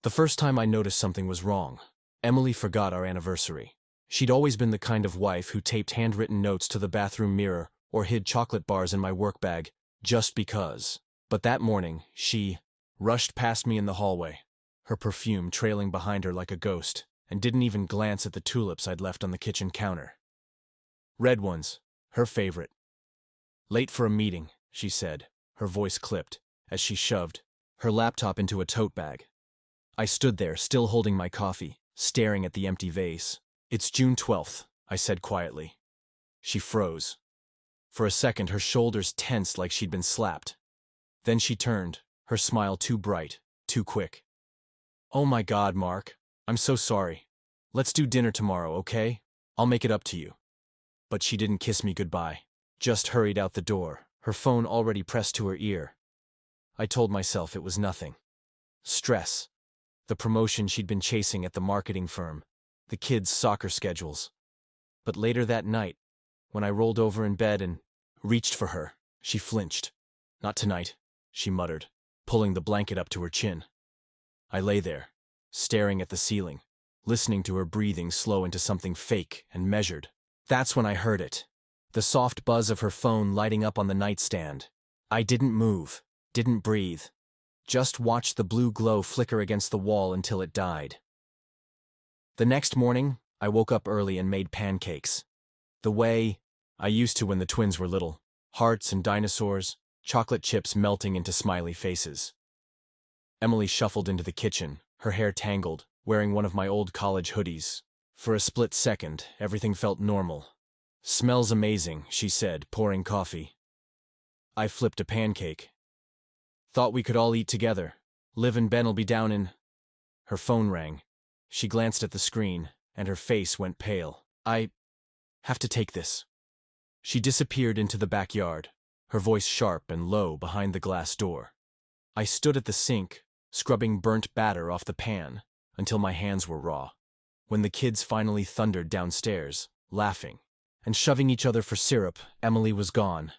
The first time I noticed something was wrong. Emily forgot our anniversary. She'd always been the kind of wife who taped handwritten notes to the bathroom mirror or hid chocolate bars in my work bag, just because. But that morning, she rushed past me in the hallway, her perfume trailing behind her like a ghost, and didn't even glance at the tulips I'd left on the kitchen counter. Red ones, her favorite. Late for a meeting, she said, her voice clipped, as she shoved her laptop into a tote bag. I stood there, still holding my coffee, staring at the empty vase. "It's June 12th, I said quietly. She froze. For a second, her shoulders tensed like she'd been slapped. Then she turned, her smile too bright, too quick. "Oh my God, Mark. I'm so sorry. Let's do dinner tomorrow, okay? I'll make it up to you." But she didn't kiss me goodbye, just hurried out the door, her phone already pressed to her ear. I told myself it was nothing. Stress. The promotion she'd been chasing at the marketing firm, the kids' soccer schedules. But later that night, when I rolled over in bed and reached for her, she flinched. "Not tonight," she muttered, pulling the blanket up to her chin. I lay there, staring at the ceiling, listening to her breathing slow into something fake and measured. That's when I heard it. The soft buzz of her phone lighting up on the nightstand. I didn't move, didn't breathe. Just watched the blue glow flicker against the wall until it died. The next morning, I woke up early and made pancakes. The way I used to when the twins were little. Hearts and dinosaurs, chocolate chips melting into smiley faces. Emily shuffled into the kitchen, her hair tangled, wearing one of my old college hoodies. For a split second, everything felt normal. "Smells amazing," she said, pouring coffee. I flipped a pancake. "Thought we could all eat together. Liv and Ben'll be down in..." Her phone rang. She glanced at the screen, and her face went pale. "I have to take this." She disappeared into the backyard, her voice sharp and low behind the glass door. I stood at the sink, scrubbing burnt batter off the pan, until my hands were raw. When the kids finally thundered downstairs, laughing and shoving each other for syrup, Emily was gone.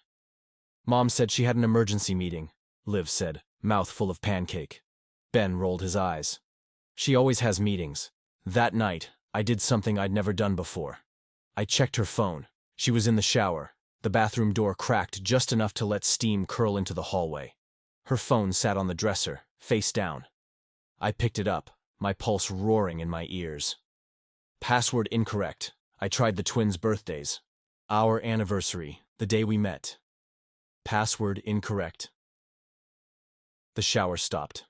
"Mom said she had an emergency meeting," Liv said, mouth full of pancake. Ben rolled his eyes. "She always has meetings." That night, I did something I'd never done before. I checked her phone. She was in the shower. The bathroom door cracked just enough to let steam curl into the hallway. Her phone sat on the dresser, face down. I picked it up, my pulse roaring in my ears. Password incorrect. I tried the twins' birthdays. Our anniversary, the day we met. Password incorrect. The shower stopped.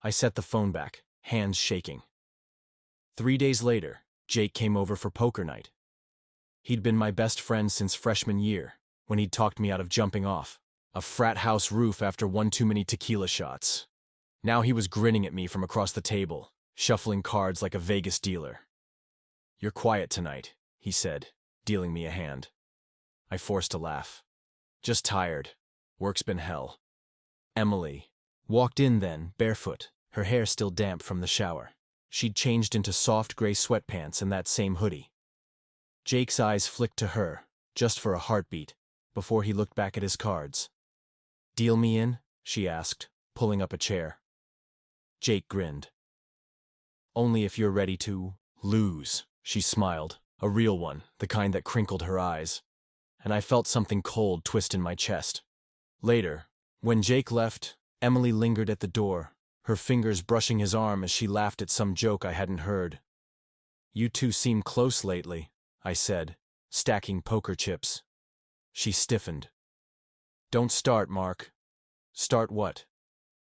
I set the phone back, hands shaking. 3 days later, Jake came over for poker night. He'd been my best friend since freshman year, when he'd talked me out of jumping off a frat house roof after one too many tequila shots. Now he was grinning at me from across the table, shuffling cards like a Vegas dealer. "You're quiet tonight," he said, dealing me a hand. I forced a laugh. "Just tired. Work's been hell." Emily walked in then, barefoot, her hair still damp from the shower. She'd changed into soft gray sweatpants and that same hoodie. Jake's eyes flicked to her, just for a heartbeat, before he looked back at his cards. "Deal me in?" she asked, pulling up a chair. Jake grinned. "Only if you're ready to lose," she smiled, a real one, the kind that crinkled her eyes. And I felt something cold twist in my chest. Later, when Jake left, Emily lingered at the door, her fingers brushing his arm as she laughed at some joke I hadn't heard. "You two seem close lately," I said, stacking poker chips. She stiffened. "Don't start, Mark." "Start what?"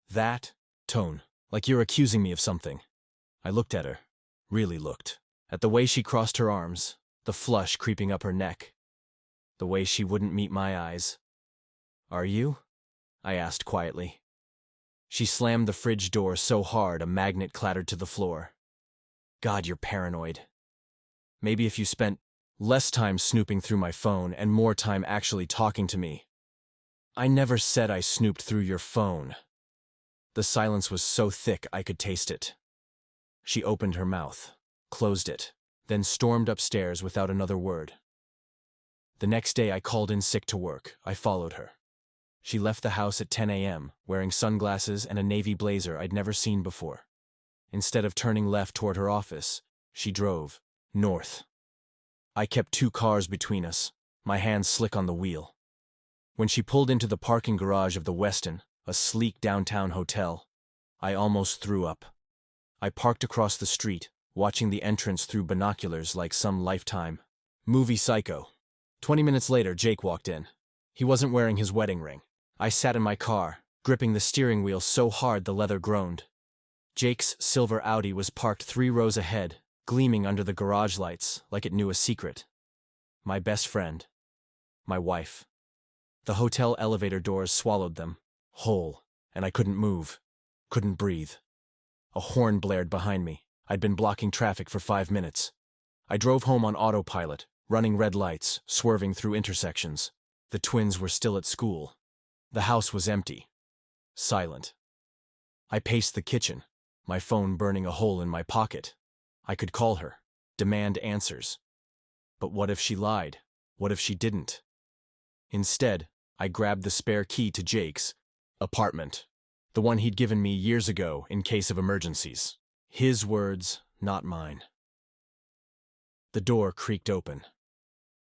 "That tone, like you're accusing me of something." I looked at her, really looked, at the way she crossed her arms, the flush creeping up her neck, the way she wouldn't meet my eyes. "Are you?" I asked quietly. She slammed the fridge door so hard a magnet clattered to the floor. "God, you're paranoid. Maybe if you spent less time snooping through my phone and more time actually talking to me." "I never said I snooped through your phone." The silence was so thick I could taste it. She opened her mouth, closed it, then stormed upstairs without another word. The next day I called in sick to work. I followed her. She left the house at 10 a.m., wearing sunglasses and a navy blazer I'd never seen before. Instead of turning left toward her office, she drove north. I kept 2 cars between us, my hands slick on the wheel. When she pulled into the parking garage of the Westin, a sleek downtown hotel, I almost threw up. I parked across the street, watching the entrance through binoculars like some Lifetime movie psycho. 20 minutes later, Jake walked in. He wasn't wearing his wedding ring. I sat in my car, gripping the steering wheel so hard the leather groaned. Jake's silver Audi was parked 3 rows ahead, gleaming under the garage lights like it knew a secret. My best friend. My wife. The hotel elevator doors swallowed them, whole, and I couldn't move, couldn't breathe. A horn blared behind me. I'd been blocking traffic for 5 minutes. I drove home on autopilot, running red lights, swerving through intersections. The twins were still at school. The house was empty. Silent. I paced the kitchen, my phone burning a hole in my pocket. I could call her, demand answers. But what if she lied? What if she didn't? Instead, I grabbed the spare key to Jake's apartment, the one he'd given me years ago in case of emergencies. His words, not mine. The door creaked open.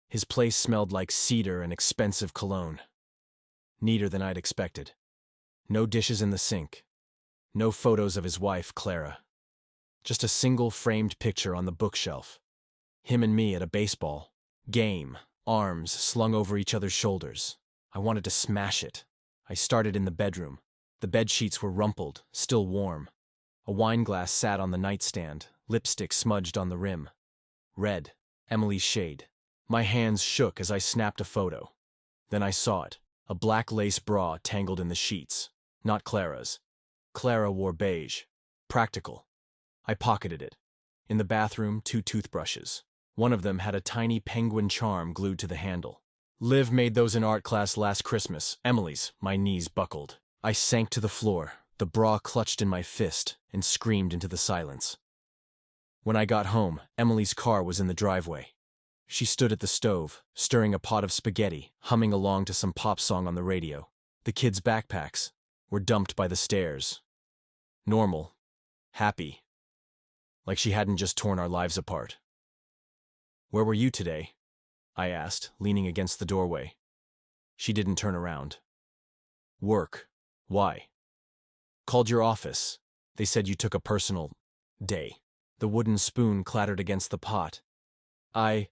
His place smelled like cedar and expensive cologne. Neater than I'd expected. No dishes in the sink. No photos of his wife, Clara. Just a single framed picture on the bookshelf. Him and me at a baseball game, arms slung over each other's shoulders. I wanted to smash it. I started in the bedroom. The bedsheets were rumpled, still warm. A wine glass sat on the nightstand, lipstick smudged on the rim. Red, Emily's shade. My hands shook as I snapped a photo. Then I saw it, a black lace bra tangled in the sheets. Not Clara's. Clara wore beige. Practical. I pocketed it. In the bathroom, 2 toothbrushes. One of them had a tiny penguin charm glued to the handle. Liv made those in art class last Christmas. Emily's. My knees buckled. I sank to the floor, the bra clutched in my fist, and screamed into the silence. When I got home, Emily's car was in the driveway. She stood at the stove, stirring a pot of spaghetti, humming along to some pop song on the radio. The kids' backpacks were dumped by the stairs. Normal. Happy. Like she hadn't just torn our lives apart. "Where were you today?" I asked, leaning against the doorway. She didn't turn around. "Work. Why?" "Called your office. They said you took a personal day." The wooden spoon clattered against the pot. "I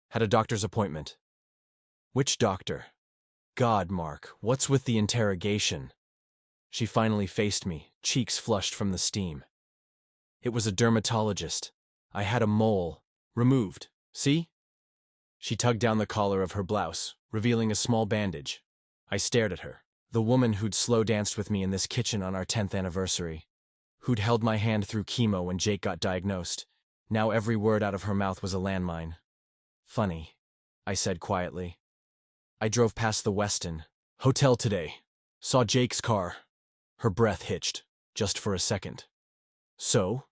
had a doctor's appointment." "Which doctor?" "God, Mark, what's with the interrogation?" She finally faced me, cheeks flushed from the steam. "It was a dermatologist. I had a mole removed. See?" She tugged down the collar of her blouse, revealing a small bandage. I stared at her. The woman who'd slow danced with me in this kitchen on our 10th anniversary. Who'd held my hand through chemo when Jake got diagnosed. Now every word out of her mouth was a landmine. "Funny," I said quietly. "I drove past the Westin Hotel today. Saw Jake's car." Her breath hitched, just for a second. So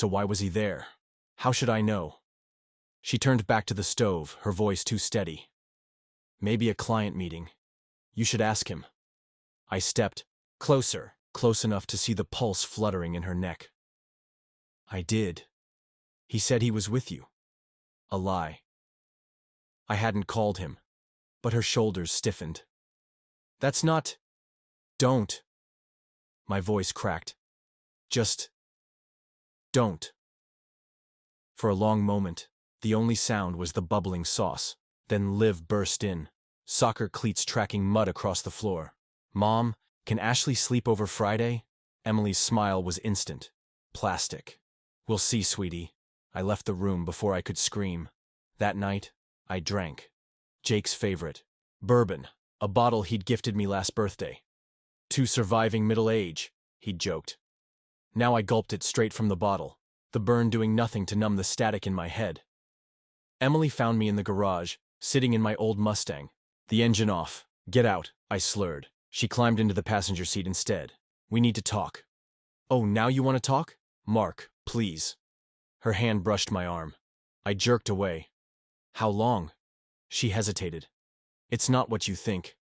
why was he there? How should I know?" She turned back to the stove, her voice too steady. "Maybe a client meeting. You should ask him." I stepped closer, close enough to see the pulse fluttering in her neck. "I did. He said he was with you." A lie. I hadn't called him, but her shoulders stiffened. "That's not—" "Don't." My voice cracked. "Just don't." For a long moment, the only sound was the bubbling sauce. Then Liv burst in, soccer cleats tracking mud across the floor. "Mom, can Ashley sleep over Friday?" Emily's smile was instant. Plastic. "We'll see, sweetie." I left the room before I could scream. That night, I drank. Jake's favorite. Bourbon. A bottle he'd gifted me last birthday. "To surviving middle age," he'd joked. Now I gulped it straight from the bottle, the burn doing nothing to numb the static in my head. Emily found me in the garage, sitting in my old Mustang. The engine off. "Get out," I slurred. She climbed into the passenger seat instead. "We need to talk." "Oh, now you want to talk?" "Mark, please." Her hand brushed my arm. I jerked away. "How long?" She hesitated. "It's not what you think."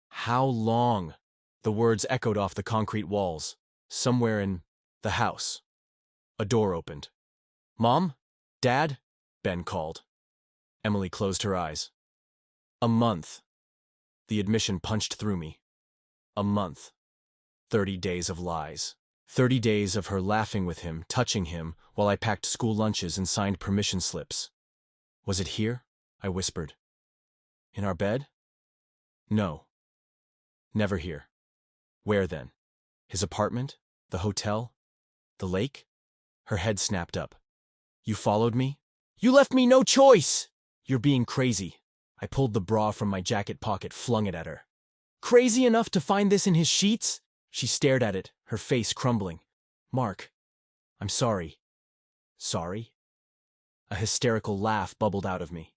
"How long?" The words echoed off the concrete walls. Somewhere in The house. A door opened. "Mom? Dad?" Ben called. Emily closed her eyes. A month. The admission punched through me. A month. 30 days of lies. 30 days of her laughing with him, touching him, while I packed school lunches and signed permission slips. Was it here? I whispered. In our bed? No. Never here. Where then? His apartment? The hotel? The lake? Her head snapped up. You followed me? You left me no choice! You're being crazy. I pulled the bra from my jacket pocket, flung it at her. Crazy enough to find this in his sheets? She stared at it, her face crumbling. Mark, I'm sorry. Sorry? A hysterical laugh bubbled out of me.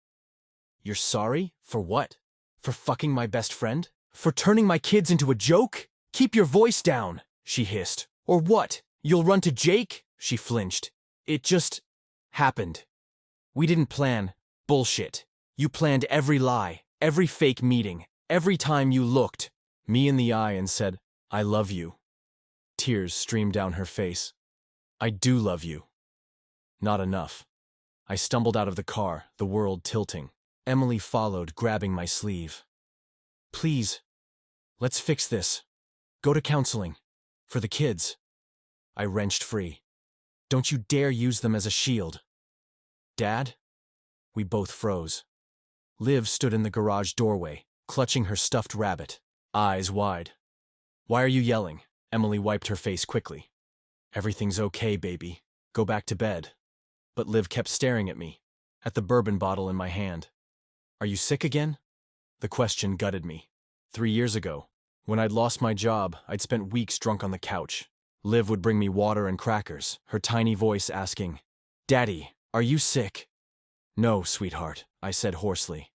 You're sorry? For what? For fucking my best friend? For turning my kids into a joke? Keep your voice down, she hissed. Or what? You'll run to Jake? She flinched. It just happened. We didn't plan. Bullshit. You planned every lie, every fake meeting, every time you looked me in the eye and said, I love you. Tears streamed down her face. I do love you. Not enough. I stumbled out of the car, the world tilting. Emily followed, grabbing my sleeve. Please, let's fix this. Go to counseling. For the kids. I wrenched free. Don't you dare use them as a shield. Dad? We both froze. Liv stood in the garage doorway, clutching her stuffed rabbit, eyes wide. Why are you yelling? Emily wiped her face quickly. Everything's okay, baby. Go back to bed. But Liv kept staring at me, at the bourbon bottle in my hand. Are you sick again? The question gutted me. 3 years ago, when I'd lost my job, I'd spent weeks drunk on the couch. Liv would bring me water and crackers, her tiny voice asking, Daddy, are you sick? No, sweetheart, I said hoarsely.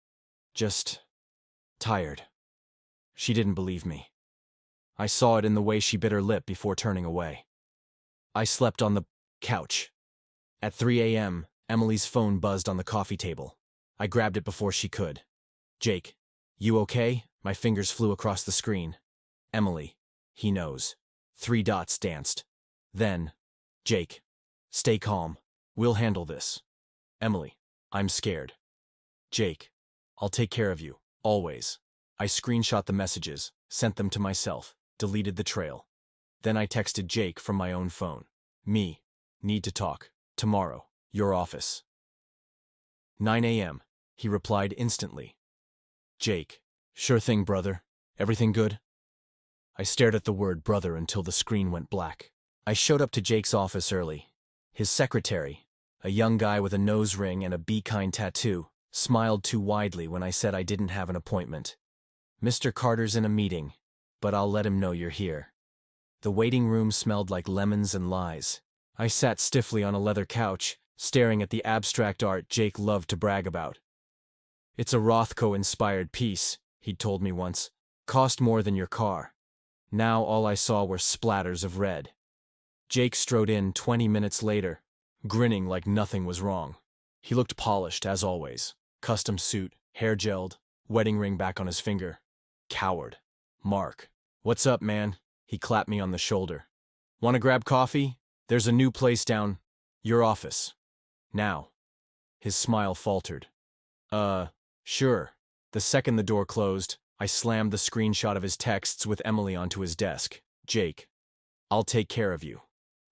Just tired. She didn't believe me. I saw it in the way she bit her lip before turning away. I slept on the couch. At 3 a.m., Emily's phone buzzed on the coffee table. I grabbed it before she could. Jake, you okay? My fingers flew across the screen. Emily, he knows. 3 dots danced. Then, Jake, stay calm. We'll handle this. Emily, I'm scared. Jake, I'll take care of you, always. I screenshot the messages, sent them to myself, deleted the trail. Then I texted Jake from my own phone. Me, need to talk. Tomorrow, your office. 9 a.m., he replied instantly. Jake, sure thing, brother. Everything good? I stared at the word brother until the screen went black. I showed up to Jake's office early. His secretary, a young guy with a nose ring and a Be Kind tattoo, smiled too widely when I said I didn't have an appointment. Mr. Carter's in a meeting, but I'll let him know you're here. The waiting room smelled like lemons and lies. I sat stiffly on a leather couch, staring at the abstract art Jake loved to brag about. It's a Rothko-inspired piece, he'd told me once. Cost more than your car. Now all I saw were splatters of red. Jake strode in 20 minutes later, grinning like nothing was wrong. He looked polished, as always. Custom suit, hair gelled, wedding ring back on his finger. Coward. Mark. What's up, man? He clapped me on the shoulder. Want to grab coffee? There's a new place down your office. Now. His smile faltered. Sure. The second the door closed, I slammed the screenshot of his texts with Emily onto his desk. Jake, I'll take care of you.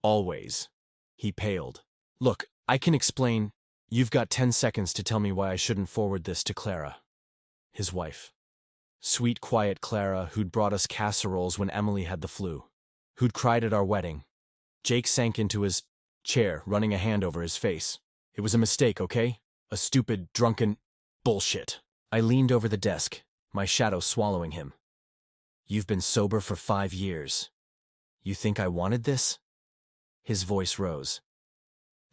Always. He paled. Look, I can explain. You've got 10 seconds to tell me why I shouldn't forward this to Clara. His wife. Sweet, quiet Clara, who'd brought us casseroles when Emily had the flu. Who'd cried at our wedding. Jake sank into his chair, running a hand over his face. It was a mistake, okay? A stupid, drunken bullshit. I leaned over the desk, my shadow swallowing him. You've been sober for 5 years. You think I wanted this? His voice rose.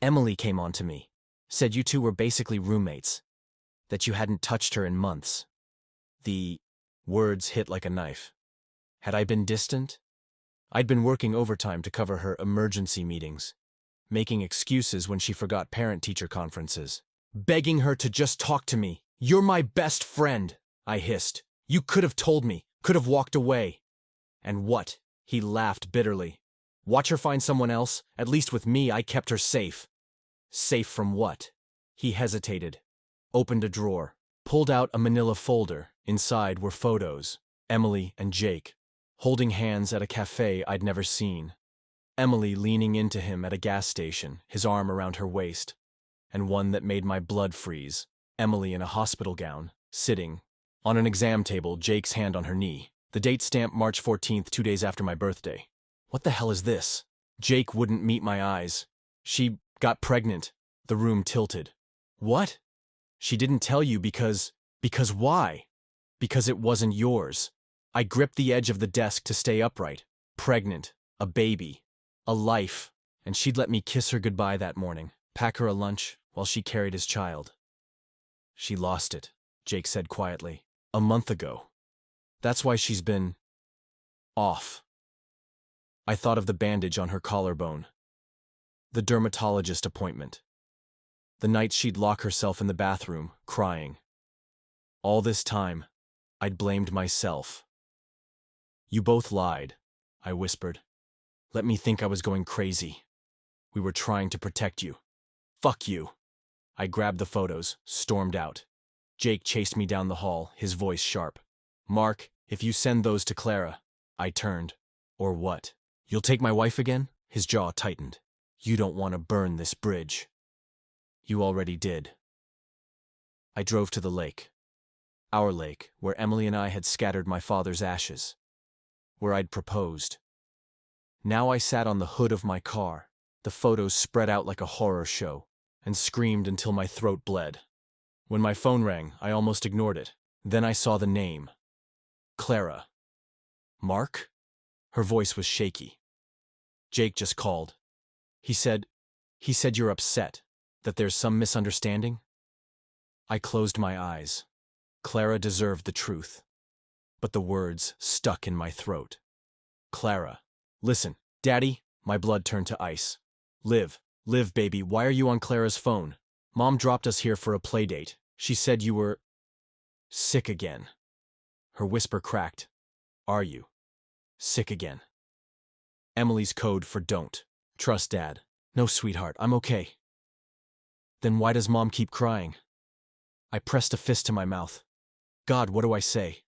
Emily came on to me. Said you two were basically roommates. That you hadn't touched her in months. The words hit like a knife. Had I been distant? I'd been working overtime to cover her emergency meetings, making excuses when she forgot parent-teacher conferences, begging her to just talk to me. You're my best friend, I hissed. You could have told me, could have walked away. And what? He laughed bitterly. Watch her find someone else? At least with me, I kept her safe. Safe from what? He hesitated, opened a drawer, pulled out a manila folder. Inside were photos, Emily and Jake, holding hands at a cafe I'd never seen. Emily leaning into him at a gas station, his arm around her waist. And one that made my blood freeze, Emily in a hospital gown, sitting. On an exam table, Jake's hand on her knee. The date stamped March 14th, 2 days after my birthday. What the hell is this? Jake wouldn't meet my eyes. She got pregnant. The room tilted. What? She didn't tell you because why? Because it wasn't yours. I gripped the edge of the desk to stay upright. Pregnant. A baby. A life. And she'd let me kiss her goodbye that morning, pack her a lunch while she carried his child. She lost it, Jake said quietly. A month ago. That's why she's been off. I thought of the bandage on her collarbone. The dermatologist appointment. The night she'd lock herself in the bathroom, crying. All this time, I'd blamed myself. You both lied, I whispered. Let me think I was going crazy. We were trying to protect you. Fuck you. I grabbed the photos, stormed out. Jake chased me down the hall, his voice sharp. Mark, if you send those to Clara. I turned. Or what? You'll take my wife again? His jaw tightened. You don't want to burn this bridge. You already did. I drove to the lake. Our lake, where Emily and I had scattered my father's ashes. Where I'd proposed. Now I sat on the hood of my car, the photos spread out like a horror show, and screamed until my throat bled. When my phone rang, I almost ignored it. Then I saw the name. Clara. Mark? Her voice was shaky. Jake just called. He said you're upset, that there's some misunderstanding? I closed my eyes. Clara deserved the truth. But the words stuck in my throat. Clara. Listen, Daddy, my blood turned to ice. Liv, baby, why are you on Clara's phone? Mom dropped us here for a play date. She said you were sick again. Her whisper cracked. Are you sick again? Emily's code for don't. Trust Dad. No, sweetheart, I'm okay. Then why does Mom keep crying? I pressed a fist to my mouth. God, what do I say?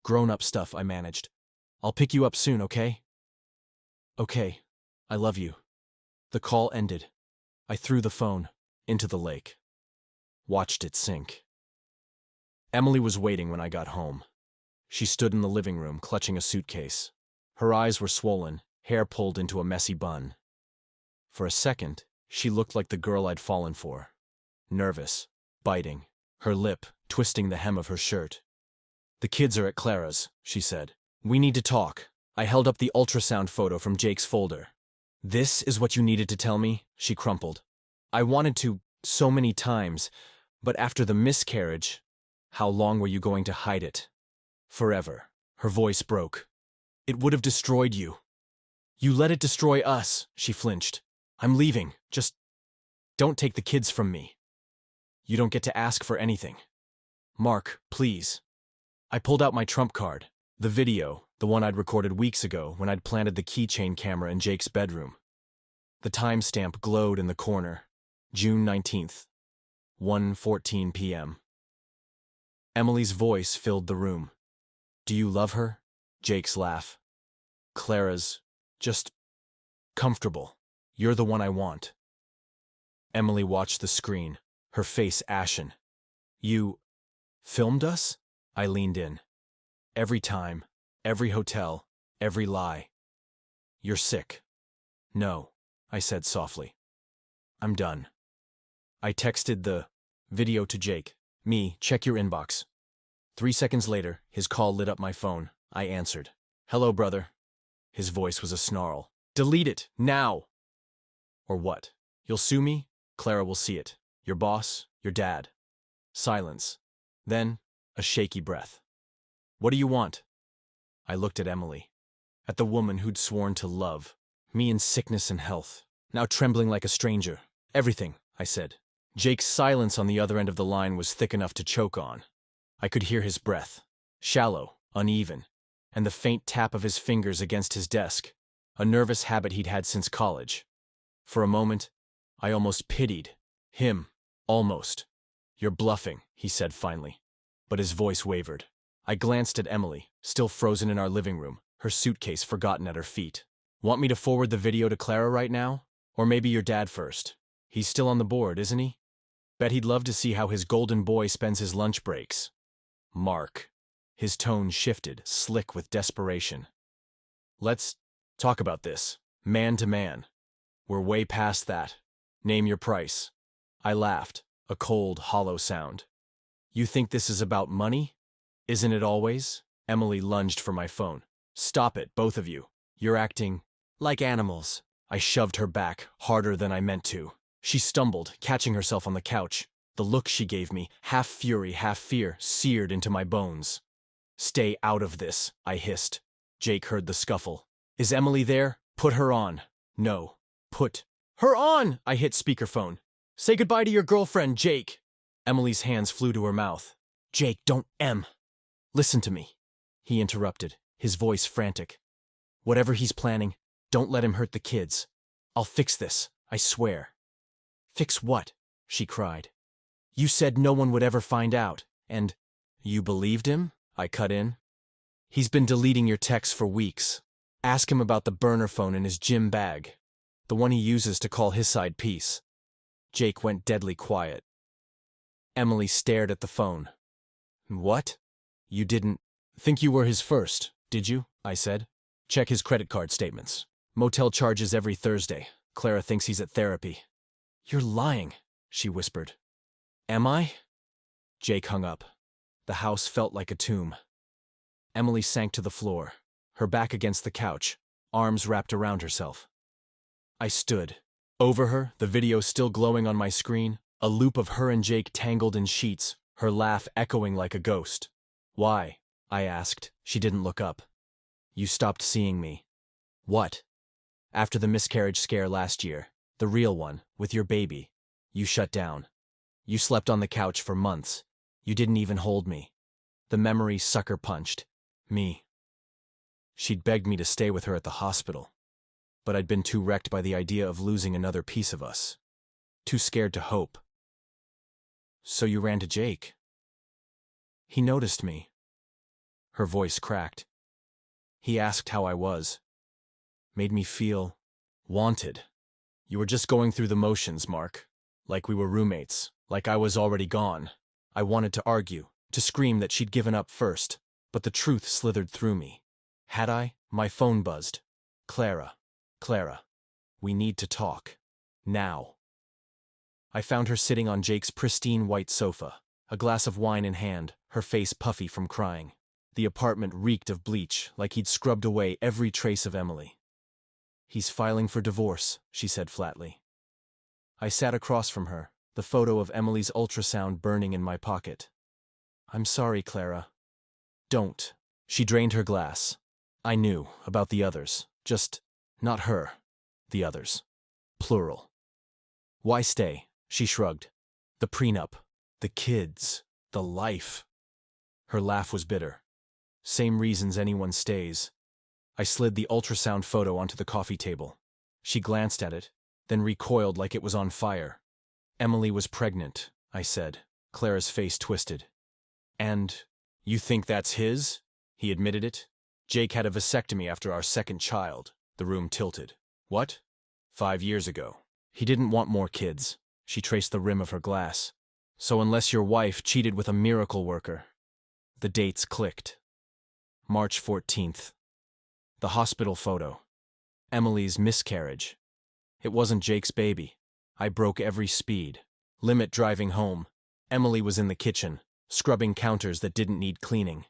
Grown-up stuff, I managed. I'll pick you up soon, okay? Okay. I love you. The call ended. I threw the phone into the lake. Watched it sink. Emily was waiting when I got home. She stood in the living room, clutching a suitcase. Her eyes were swollen, hair pulled into a messy bun. For a second, she looked like the girl I'd fallen for. Nervous, biting, her lip twisting the hem of her shirt. The kids are at Clara's, she said. We need to talk. I held up the ultrasound photo from Jake's folder. This is what you needed to tell me? She crumpled. I wanted to so many times, but after the miscarriage, how long were you going to hide it? Forever. Her voice broke. It would have destroyed you. You let it destroy us, she flinched. I'm leaving. Just don't take the kids from me. You don't get to ask for anything. Mark, please. I pulled out my trump card. The video, the one I'd recorded weeks ago when I'd planted the keychain camera in Jake's bedroom. The timestamp glowed in the corner. June 19th, 1:14 p.m. Emily's voice filled the room. Do you love her? Jake's laugh. Clara's just comfortable. You're the one I want. Emily watched the screen, her face ashen. You filmed us? I leaned in. Every time, every hotel, every lie. You're sick. No, I said softly. I'm done. I texted the video to Jake. Me, check your inbox. 3 seconds later, his call lit up my phone. I answered. Hello, brother. His voice was a snarl. Delete it, now! Or what? You'll sue me? Clara will see it. Your boss, your dad. Silence. Then, a shaky breath. What do you want? I looked at Emily. At the woman who'd sworn to love. Me in sickness and health. Now trembling like a stranger. Everything, I said. Jake's silence on the other end of the line was thick enough to choke on. I could hear his breath. Shallow, uneven. And the faint tap of his fingers against his desk. a nervous habit he'd had since college. For a moment, I almost pitied him. Almost. "You're bluffing," he said finally, but his voice wavered. I glanced at Emily, still frozen in our living room, her suitcase forgotten at her feet. "Want me to forward the video to Clara right now? Or maybe your dad first? He's still on the board, isn't he? Bet he'd love to see how his golden boy spends his lunch breaks." "Mark." His tone shifted, slick with desperation. "Let's talk about this, man to man. We're way past that. Name your price." I laughed, a cold, hollow sound. "You think this is about money? Isn't it always?" Emily lunged for my phone. "Stop it, both of you. You're acting like animals." I shoved her back, harder than I meant to. She stumbled, catching herself on the couch. The look she gave me, half fury, half fear, seared into my bones. "Stay out of this," I hissed. Jake heard the scuffle. "Is Emily there? Put her on." "No. Put her on!" I hit speakerphone. "Say goodbye to your girlfriend, Jake." Emily's hands flew to her mouth. "Jake, don't listen to me," he interrupted, his voice frantic. "Whatever he's planning, don't let him hurt the kids. I'll fix this, I swear." "Fix what?" she cried. "You said no one would ever find out, and—" "You believed him?" I cut in. "He's been deleting your texts for weeks. Ask him about the burner phone in his gym bag, the one he uses to call his side peace." Jake went deadly quiet. Emily stared at the phone. "What? You didn't think you were his first, did you?" I said. "Check his credit card statements. Motel charges every Thursday. Clara thinks he's at therapy." "You're lying," she whispered. "Am I?" Jake hung up. The house felt like a tomb. Emily sank to the floor, her back against the couch, arms wrapped around herself. I stood. Over her, the video still glowing on my screen, a loop of her and Jake tangled in sheets, her laugh echoing like a ghost. "Why?" I asked. She didn't look up. "You stopped seeing me." "What?" "After the miscarriage scare last year, the real one, with your baby, you shut down. You slept on the couch for months. You didn't even hold me. The memory sucker punched me." She'd begged me to stay with her at the hospital, but I'd been too wrecked by the idea of losing another piece of us. Too scared to hope. "So you ran to Jake?" "He noticed me." Her voice cracked. "He asked how I was. Made me feel wanted. You were just going through the motions, Mark. Like we were roommates, like I was already gone." I wanted to argue, to scream that she'd given up first, but the truth slithered through me. Had I? My phone buzzed. "Clara. Clara. We need to talk. Now." I found her sitting on Jake's pristine white sofa, a glass of wine in hand, her face puffy from crying. The apartment reeked of bleach, like he'd scrubbed away every trace of Emily. "He's filing for divorce," she said flatly. I sat across from her, the photo of Emily's ultrasound burning in my pocket. "I'm sorry, Clara." "Don't." She drained her glass. "I knew about the others. Just not her. The others. Plural." "Why stay?" She shrugged. "The prenup. The kids. The life." Her laugh was bitter. "Same reasons anyone stays." I slid the ultrasound photo onto the coffee table. She glanced at it, then recoiled like it was on fire. "Emily was pregnant," I said. Clara's face twisted. "And you think that's his?" He admitted it. "Jake had a vasectomy after our second child." The room tilted. "What?" 5 years ago. He didn't want more kids." She traced the rim of her glass. "So unless your wife cheated with a miracle worker." The dates clicked. March 14th. The hospital photo. Emily's miscarriage. It wasn't Jake's baby. I broke every speed. Limit driving home. Emily was in the kitchen, scrubbing counters that didn't need cleaning.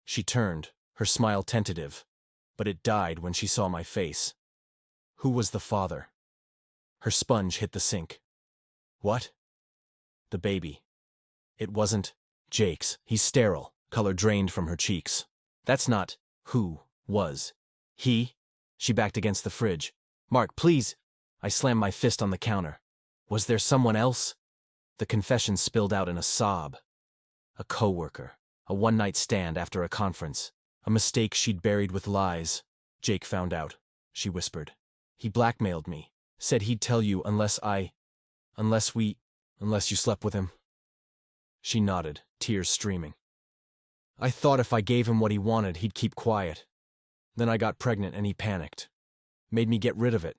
She turned, her smile tentative, but it died when she saw my face. Who was the father? Her sponge hit the sink. What? The baby. It wasn't Jake's. He's sterile. Color drained from her cheeks. That's not who was. He? She backed against the fridge. "Mark, please." I slammed my fist on the counter. Was there someone else? The confession spilled out in a sob. A coworker. A one-night stand after a conference. A mistake she'd buried with lies. Jake found out. she whispered. He blackmailed me. Said he'd tell you unless you slept with him. She nodded, tears streaming. I thought if I gave him what he wanted, he'd keep quiet. Then I got pregnant and he panicked. Made me get rid of it.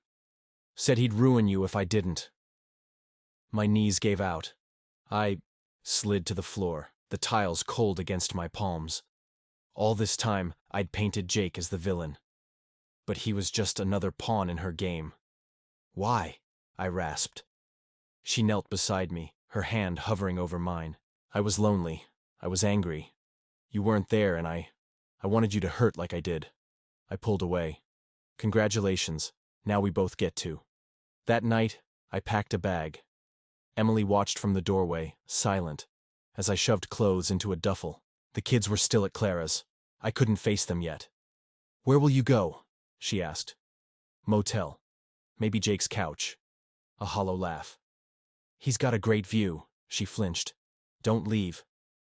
Said he'd ruin you if I didn't. My knees gave out. I slid to the floor, the tiles cold against my palms. All this time, I'd painted Jake as the villain. But he was just another pawn in her game. Why? I rasped. She knelt beside me, her hand hovering over mine. I was lonely. I was angry. You weren't there and I wanted you to hurt like I did. I pulled away. Congratulations. Now we both get to. That night, I packed a bag. Emily watched from the doorway, silent, as I shoved clothes into a duffel. The kids were still at Clara's. I couldn't face them yet. Where will you go? She asked. Motel. Maybe Jake's couch. A hollow laugh. He's got a great view, she flinched. Don't leave.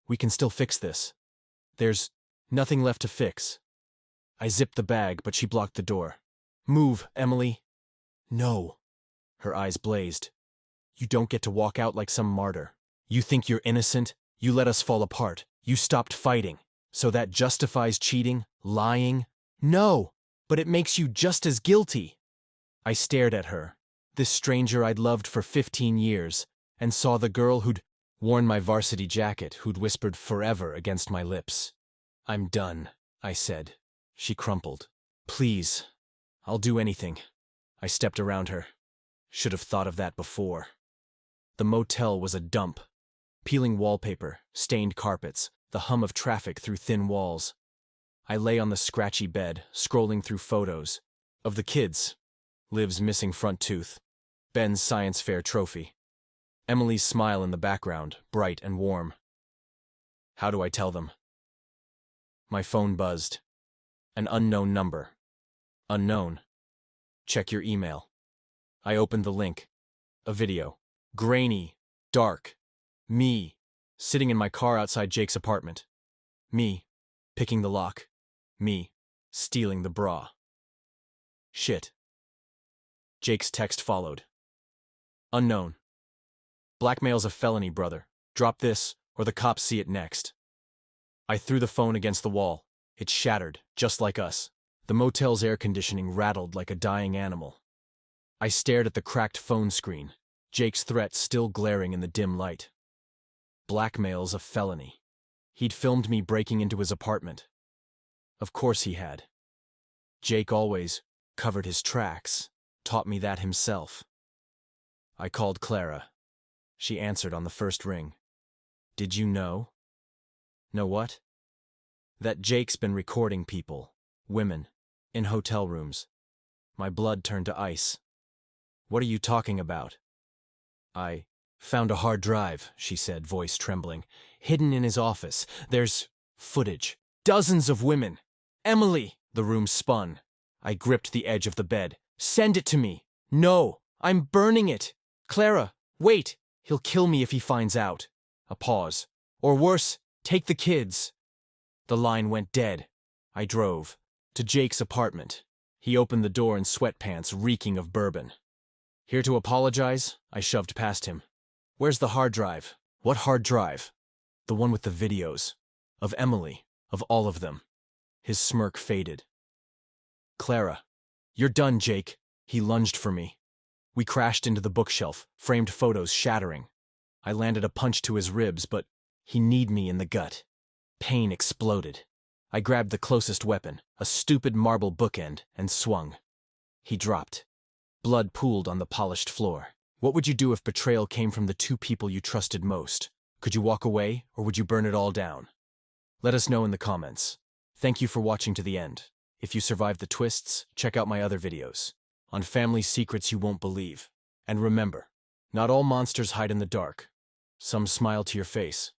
We can still fix this. There's nothing left to fix. I zipped the bag, but she blocked the door. Move, Emily. No. Her eyes blazed. You don't get to walk out like some martyr. You think you're innocent? You let us fall apart. You stopped fighting. So that justifies cheating, lying? No, but it makes you just as guilty. I stared at her, this stranger I'd loved for 15 years, and saw the girl who'd worn my varsity jacket, who'd whispered forever against my lips. I'm done, I said. She crumpled. Please, I'll do anything. I stepped around her. Should have thought of that before. The motel was a dump. Peeling wallpaper, stained carpets, the hum of traffic through thin walls. I lay on the scratchy bed, scrolling through photos. Of the kids. Liv's missing front tooth. Ben's science fair trophy. Emily's smile in the background, bright and warm. How do I tell them? My phone buzzed. An unknown number. Unknown. Check your email. I opened the link. A video. Grainy. Dark. Me. Sitting in my car outside Jake's apartment. Me. Picking the lock. Me. Stealing the bra. Shit. Jake's text followed. Unknown. Blackmail's a felony, brother. Drop this, or the cops see it next. I threw the phone against the wall. It shattered, just like us. The motel's air conditioning rattled like a dying animal. I stared at the cracked phone screen, Jake's threat still glaring in the dim light. Blackmail's a felony. He'd filmed me breaking into his apartment. Of course he had. Jake always covered his tracks, taught me that himself. I called Clara. She answered on the first ring. Did you know? Know what? That Jake's been recording people, women, in hotel rooms. My blood turned to ice. What are you talking about? I found a hard drive, she said, voice trembling. Hidden in his office. There's footage. Dozens of women. Emily! The room spun. I gripped the edge of the bed. Send it to me. No, I'm burning it. Clara, wait. He'll kill me if he finds out. A pause. Or worse, take the kids. The line went dead. I drove. To Jake's apartment. He opened the door in sweatpants, reeking of bourbon. Here to apologize? I shoved past him. Where's the hard drive? What hard drive? The one with the videos. Of Emily. Of all of them. His smirk faded. Clara. You're done, Jake. He lunged for me. We crashed into the bookshelf, framed photos shattering. I landed a punch to his ribs, but he kneed me in the gut. Pain exploded. I grabbed the closest weapon, a stupid marble bookend, and swung. He dropped. Blood pooled on the polished floor. What would you do if betrayal came from the two people you trusted most? Could you walk away, or would you burn it all down? Let us know in the comments. Thank you for watching to the end. If you survived the twists, check out my other videos on family secrets you won't believe. And remember, not all monsters hide in the dark. Some smile to your face.